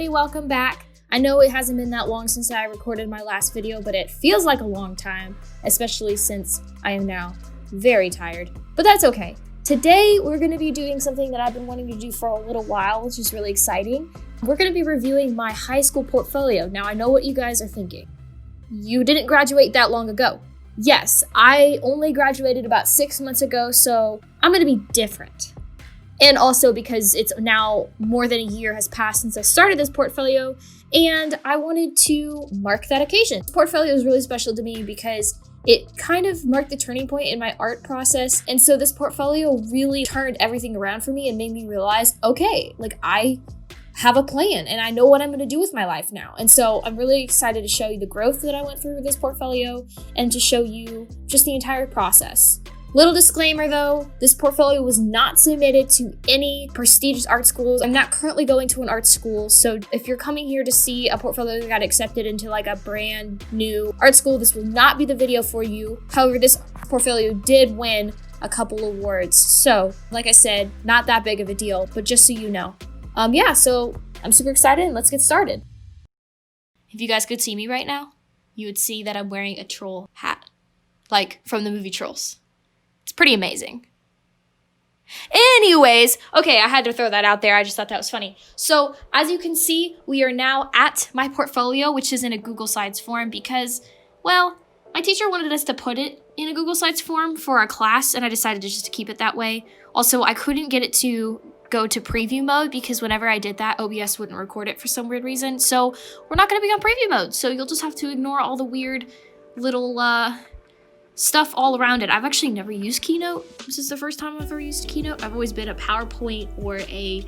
everybody, welcome back. I know it hasn't been that long since I recorded my last video, but it feels like a long time, especially since I am now very tired, but that's okay. Today, we're gonna be doing something that I've been wanting to do for a little while, which is really exciting. We're gonna be reviewing my high school portfolio. Now, I know what you guys are thinking. You didn't graduate that long ago. Yes, I only graduated about 6 months ago, so I'm gonna be different. And also because it's now more than a year has passed since I started this portfolio, and I wanted to mark that occasion. This portfolio is really special to me because it kind of marked the turning point in my art process. And so this portfolio really turned everything around for me and made me realize, okay, like I have a plan and I know what I'm gonna do with my life now. And so I'm really excited to show you the growth that I went through with this portfolio and to show you just the entire process. Little disclaimer though, this portfolio was not submitted to any prestigious art schools. I'm not currently going to an art school, so if you're coming here to see a portfolio that got accepted into like a brand new art school, this will not be the video for you. However, this portfolio did win a couple awards. So, like I said, not that big of a deal, but just so you know. Yeah, so I'm super excited and let's get started. If you guys could see me right now, you would see that I'm wearing a troll hat, like from the movie Trolls. It's pretty amazing. Anyways, okay, I had to throw that out there. I just thought that was funny. So as you can see, we are now at my portfolio, which is in a Google Slides form because, well, my teacher wanted us to put it in a Google Slides form for our class, and I decided to just keep it that way. Also, I couldn't get it to go to preview mode because whenever I did that, OBS wouldn't record it for some weird reason. So we're not gonna be on preview mode. So you'll just have to ignore all the weird little, stuff all around it. I've actually never used Keynote. This is the first time I've ever used Keynote. I've always been a PowerPoint or a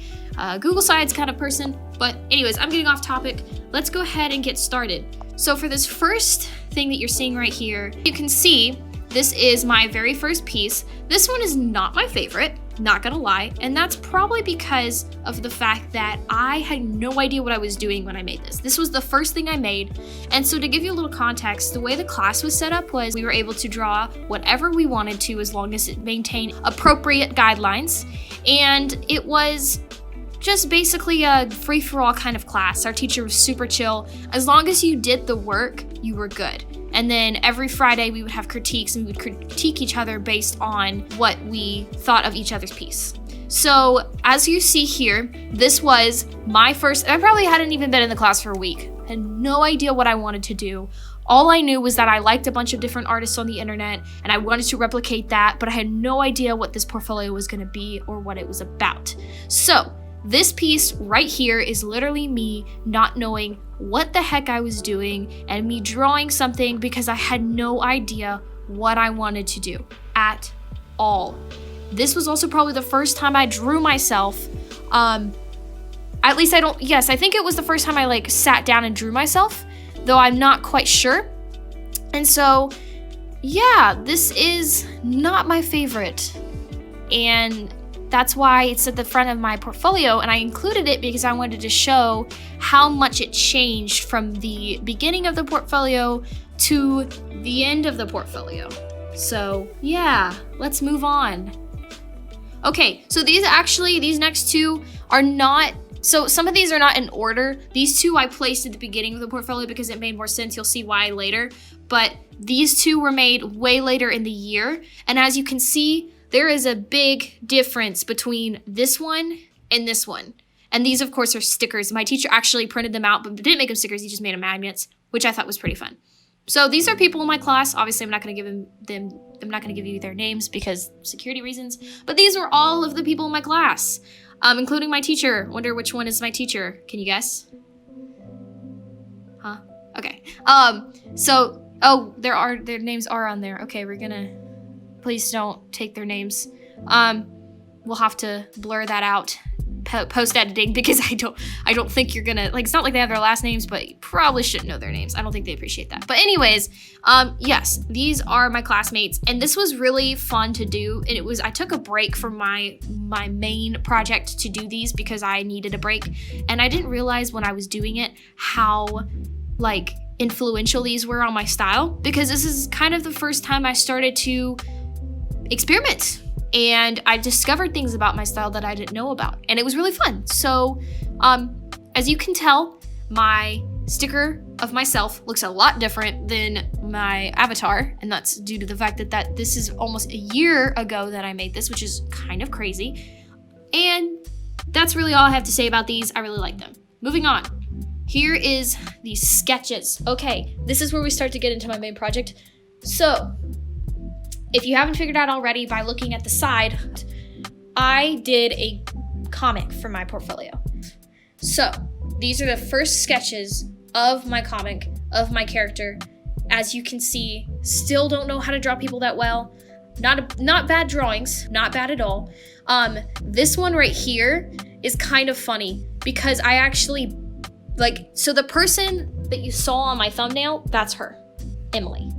Google Slides kind of person. But anyways, I'm getting off topic. Let's go ahead and get started. So for this first thing that you're seeing right here, you can see this is my very first piece. This one is not my favorite, not gonna lie, and that's probably because of the fact that I had no idea what I was doing when I made this. This was the first thing I made, and so to give you a little context, the way the class was set up was we were able to draw whatever we wanted to as long as it maintained appropriate guidelines, and it was just basically a free-for-all kind of class. Our teacher was super chill. As long as you did the work, you were good. And then every Friday we would have critiques and we would critique each other based on what we thought of each other's piece. So as you see here, this was my first, I probably hadn't even been in the class for a week. I had no idea what I wanted to do. All I knew was that I liked a bunch of different artists on the internet and I wanted to replicate that, but I had no idea what this portfolio was gonna be or what it was about. So this piece right here is literally me not knowing what the heck I was doing and me drawing something because I had no idea what I wanted to do at all. This was also probably the first time I drew myself. At least I think it was the first time I like sat down and drew myself, though I'm not quite sure. And so, yeah, this is not my favorite. And that's why it's at the front of my portfolio, and I included it because I wanted to show how much it changed from the beginning of the portfolio to the end of the portfolio. So yeah, let's move on. Okay, so these next two are not, so some of these are not in order. These two I placed at the beginning of the portfolio because it made more sense. You'll see why later. But these two were made way later in the year, and as you can see, there is a big difference between this one and this one. And these, of course, are stickers. My teacher actually printed them out, but didn't make them stickers. He just made them magnets, which I thought was pretty fun. So these are people in my class. Obviously, I'm not going to give you their names because security reasons. But these were all of the people in my class, including my teacher. Wonder which one is my teacher. Can you guess? Huh? Okay. Their names are on there. Okay, we're gonna. Please don't take their names. We'll have to blur that out post editing because I don't think you're gonna, like, it's not like they have their last names, but you probably shouldn't know their names. I don't think they appreciate that. But anyways, yes, these are my classmates and this was really fun to do. And I took a break from my main project to do these because I needed a break. And I didn't realize when I was doing it how like influential these were on my style because this is kind of the first time I started to experiment and I discovered things about my style that I didn't know about, and it was really fun. So as you can tell, my sticker of myself looks a lot different than my avatar, and that's due to the fact that this is almost a year ago that I made this, which is kind of crazy. And that's really all I have to say about these. I really like them. Moving on. Here is the sketches. Okay, this is where we start to get into my main project. So, if you haven't figured out already by looking at the side, I did a comic for my portfolio. So, these are the first sketches of my comic, of my character. As you can see, still don't know how to draw people that well. Not bad drawings, not bad at all. This one right here is kind of funny because I actually, so the person that you saw on my thumbnail, that's her, Emily.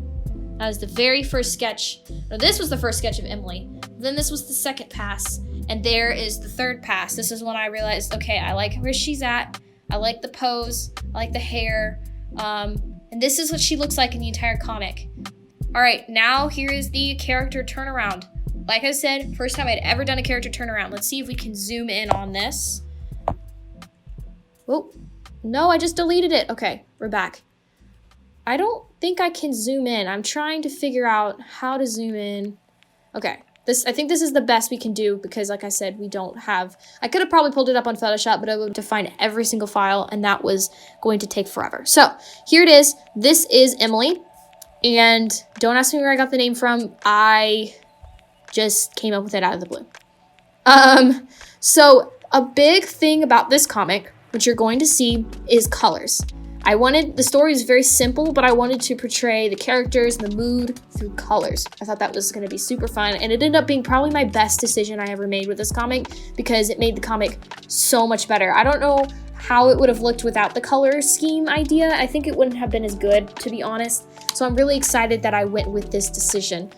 That was the very first sketch. No, this was the first sketch of Emily. Then this was the second pass, and there is the third pass. This is when I realized, okay, I like where she's at. I like the pose, I like the hair, and this is what she looks like in the entire comic. All right, now here is the character turnaround. Like I said, first time I'd ever done a character turnaround. Let's see if we can zoom in on this. Oh, no, I just deleted it. Okay, we're back. I don't think I can zoom in. I'm trying to figure out how to zoom in. Okay. I think this is the best we can do because, like I said, we don't have... I could have probably pulled it up on Photoshop, but I would have to find every single file, and that was going to take forever. So, here it is. This is Emily, and don't ask me where I got the name from. I just came up with it out of the blue. So, a big thing about this comic, which you're going to see, is colors. The story is very simple, but I wanted to portray the characters and the mood through colors. I thought that was going to be super fun, and it ended up being probably my best decision I ever made with this comic because it made the comic so much better. I don't know how it would have looked without the color scheme idea. I think it wouldn't have been as good, to be honest. So I'm really excited that I went with this decision.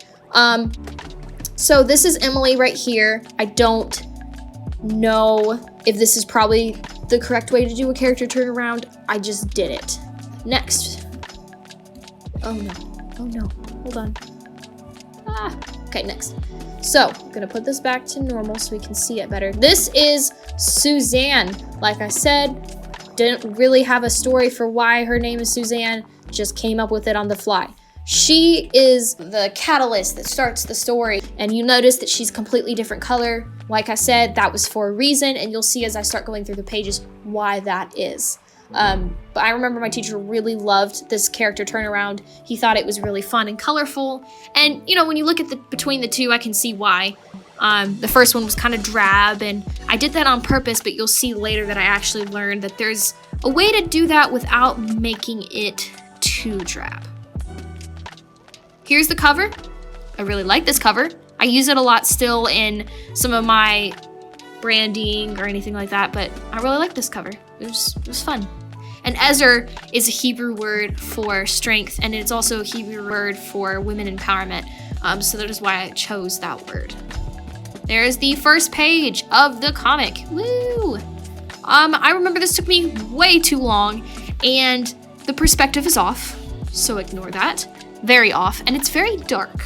So this is Emily right here. I don't know if this is probably the correct way to do a character turnaround. I just did it. Next. Oh no, hold on. Okay, next. So, I'm gonna put this back to normal so we can see it better. This is Suzanne. Like I said, didn't really have a story for why her name is Suzanne, just came up with it on the fly. She is the catalyst that starts the story, and you notice that she's completely different color. Like I said, that was for a reason, and you'll see as I start going through the pages why that is. But I remember my teacher really loved this character turnaround. He thought it was really fun and colorful, and you know, when you look at between the two, I can see why. The first one was kind of drab, and I did that on purpose, but you'll see later that I actually learned that there's a way to do that without making it too drab. Here's the cover. I really like this cover. I use it a lot still in some of my branding or anything like that, but I really like this cover. It was fun. And Ezer is a Hebrew word for strength, and it's also a Hebrew word for women empowerment. So that is why I chose that word. There's the first page of the comic. Woo! I remember this took me way too long, and the perspective is off, so ignore that. Very off, and it's very dark.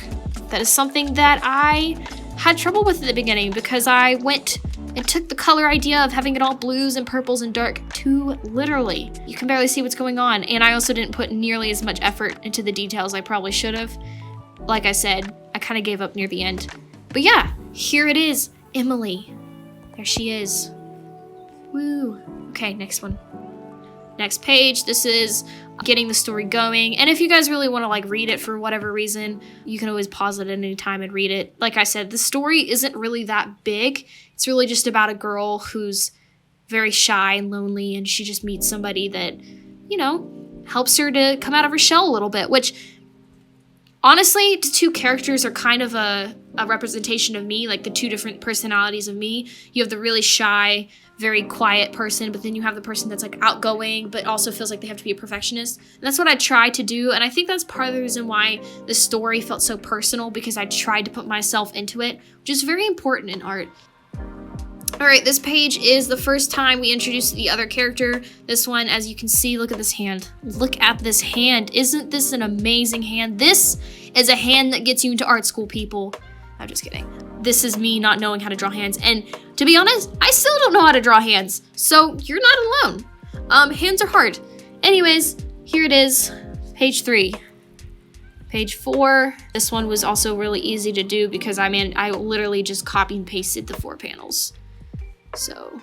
That is something that I had trouble with at the beginning because I went and took the color idea of having it all blues and purples and dark too literally. You can barely see what's going on, and I also didn't put nearly as much effort into the details I probably should have. Like I said, I kind of gave up near the end. But yeah, here it is, Emily. There she is. Woo. Okay, next one. Next page. This is getting the story going, and if you guys really want to like read it for whatever reason, you can always pause it at any time and read it. Like I said, the story isn't really that big. It's really just about a girl who's very shy and lonely, and she just meets somebody that, you know, helps her to come out of her shell a little bit, which honestly, the two characters are kind of a representation of me, like the two different personalities of me. You have the really shy, very quiet person, but then you have the person that's like outgoing, but also feels like they have to be a perfectionist. And that's what I tried to do, and I think that's part of the reason why the story felt so personal, because I tried to put myself into it, which is very important in art. Alright, this page is the first time we introduce the other character. This one, as you can see, look at this hand. Look at this hand. Isn't this an amazing hand? This is a hand that gets you into art school, people. I'm just kidding. This is me not knowing how to draw hands, and to be honest, I still don't know how to draw hands, so you're not alone. Hands are hard. Anyways, here it is, page 3. Page 4, this one was also really easy to do because I literally just copy and pasted the 4 panels. So,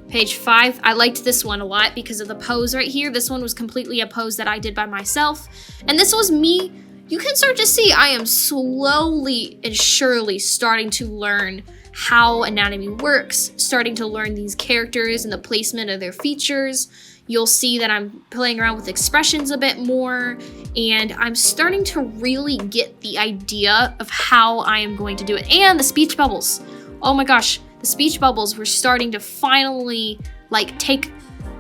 page 5, I liked this one a lot because of the pose right here. This one was completely a pose that I did by myself. And this was me. You can start to see I am slowly and surely starting to learn how anatomy works, starting to learn these characters and the placement of their features. You'll see that I'm playing around with expressions a bit more, and I'm starting to really get the idea of how I am going to do it. And the speech bubbles. Oh my gosh, the speech bubbles were starting to finally like take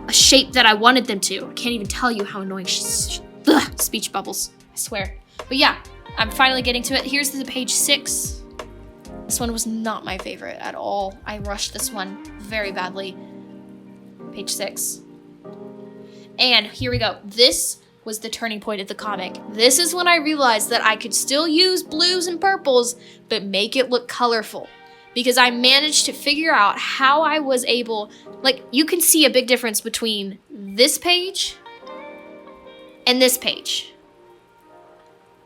a shape that I wanted them to. I can't even tell you how annoying speech bubbles, I swear. But yeah, I'm finally getting to it. Here's the page 6. This one was not my favorite at all. I rushed this one very badly. Page 6. And here we go. This was the turning point of the comic. This is when I realized that I could still use blues and purples, but make it look colorful. Because I managed to figure out how I was able, like, you can see a big difference between this page and this page.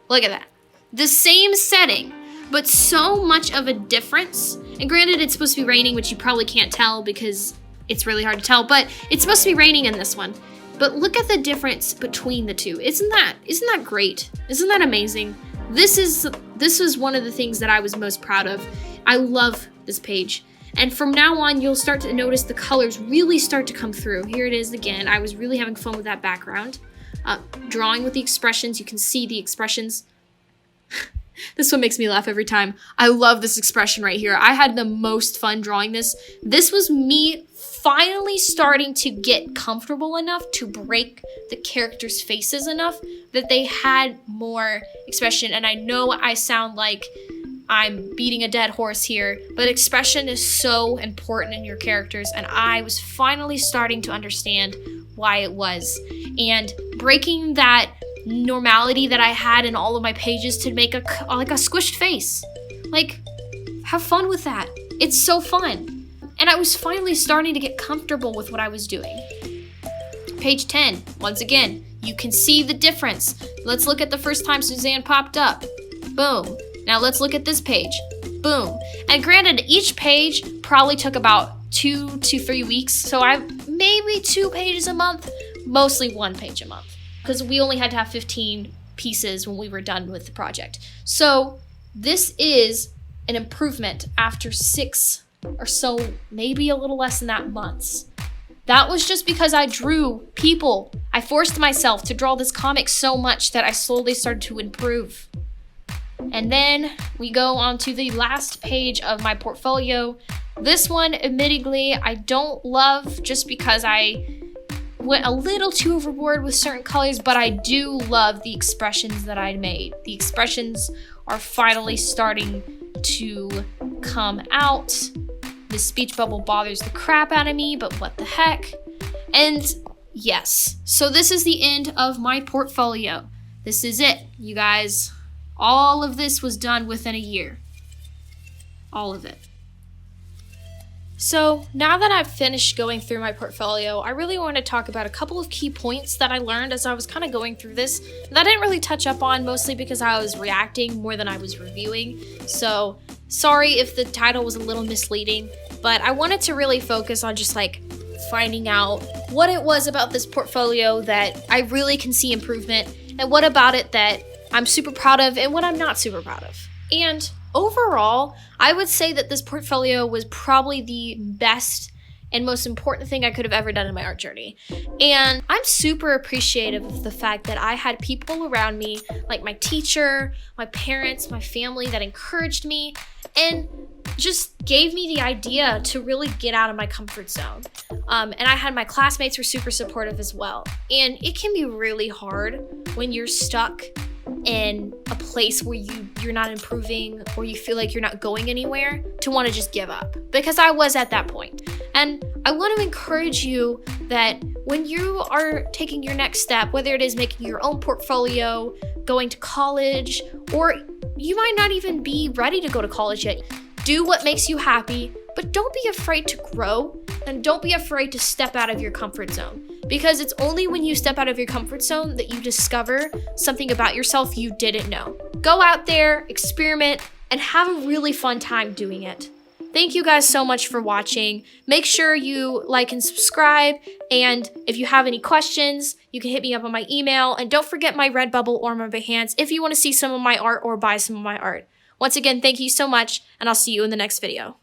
Look at that. The same setting, but so much of a difference. And granted, it's supposed to be raining, which you probably can't tell because it's really hard to tell, but it's supposed to be raining in this one. But look at the difference between the two. Isn't that great? Isn't that amazing? This is one of the things that I was most proud of. I love this page. And from now on, you'll start to notice the colors really start to come through. Here it is again. I was really having fun with that background. Drawing with the expressions, you can see the expressions. This one makes me laugh every time. I love this expression right here. I had the most fun drawing this. This was me finally starting to get comfortable enough to break the characters' faces enough that they had more expression. And I know I sound like I'm beating a dead horse here, but expression is so important in your characters, and I was finally starting to understand why it was. And breaking that normality that I had in all of my pages to make a squished face. Like, have fun with that. It's so fun. And I was finally starting to get comfortable with what I was doing. Page 10, once again, you can see the difference. Let's look at the first time Suzanne popped up. Boom. Now let's look at this page. Boom. And granted, each page probably took about 2 to 3 weeks. So maybe 2 pages a month, mostly 1 page a month. Because we only had to have 15 pieces when we were done with the project. So this is an improvement after 6 or so, maybe a little less than that, months. That was just because I drew people. I forced myself to draw this comic so much that I slowly started to improve. And then we go on to the last page of my portfolio. This one, admittedly, I don't love just because I went a little too overboard with certain colors, but I do love the expressions that I made. The expressions are finally starting to come out. The speech bubble bothers the crap out of me, but what the heck? And yes, so this is the end of my portfolio. This is it, you guys. All of this was done within a year. All of it. So now that I've finished going through my portfolio, I really want to talk about a couple of key points that I learned as I was kind of going through this that I didn't really touch up on, mostly because I was reacting more than I was reviewing. So sorry if the title was a little misleading, but I wanted to really focus on just like finding out what it was about this portfolio that I really can see improvement, and what about it that I'm super proud of and what I'm not super proud of. And overall, I would say that this portfolio was probably the best and most important thing I could have ever done in my art journey. And I'm super appreciative of the fact that I had people around me, like my teacher, my parents, my family, that encouraged me and just gave me the idea to really get out of my comfort zone. And I had my classmates were super supportive as well. And it can be really hard when you're stuck in a place where you're not improving, or you feel like you're not going anywhere, to want to just give up, because I was at that point. And I want to encourage you that when you are taking your next step, whether it is making your own portfolio, going to college, or you might not even be ready to go to college yet, do what makes you happy, but don't be afraid to grow And don't be afraid to step out of your comfort zone, because it's only when you step out of your comfort zone that you discover something about yourself you didn't know. Go out there, experiment, and have a really fun time doing it. Thank you guys so much for watching. Make sure you like and subscribe, and if you have any questions, you can hit me up on my email, and don't forget my Redbubble or my Behance if you want to see some of my art or buy some of my art. Once again, thank you so much, and I'll see you in the next video.